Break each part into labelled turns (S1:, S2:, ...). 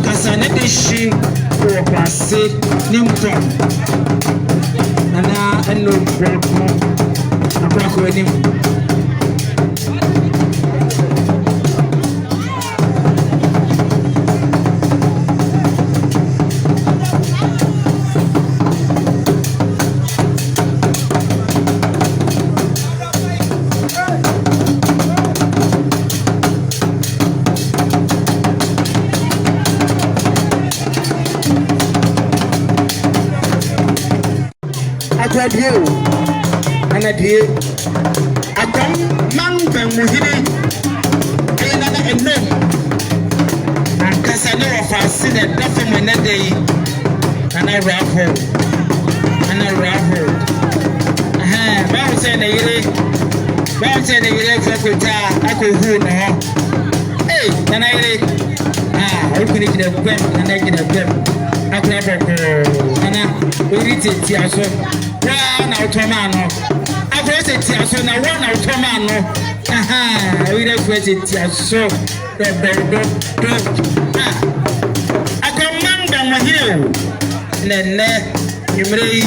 S1: kasa ne de hye wɔ kwase ne mpɔn nana ɛno brɛko akɔakɔ anim Adie anadie atom man ban muhiri ena na enom ankasa ne wafase ne dafa mo na dai ana rafo ba wo se na yire fakuta akohu na ho na yire okuni kida gwem na kida gwem akwa bako ana oriti ti aso na automano afrese ti aso na one automano we dey fresh ti aso bebe akomanda mahire nene yimrei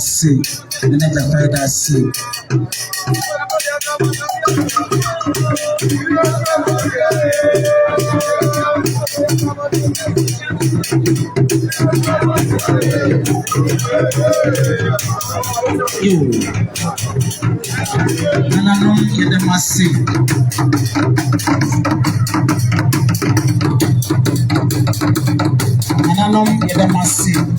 S1: See, the next afraid I see. You, and I know you the massive. And I know you the massive.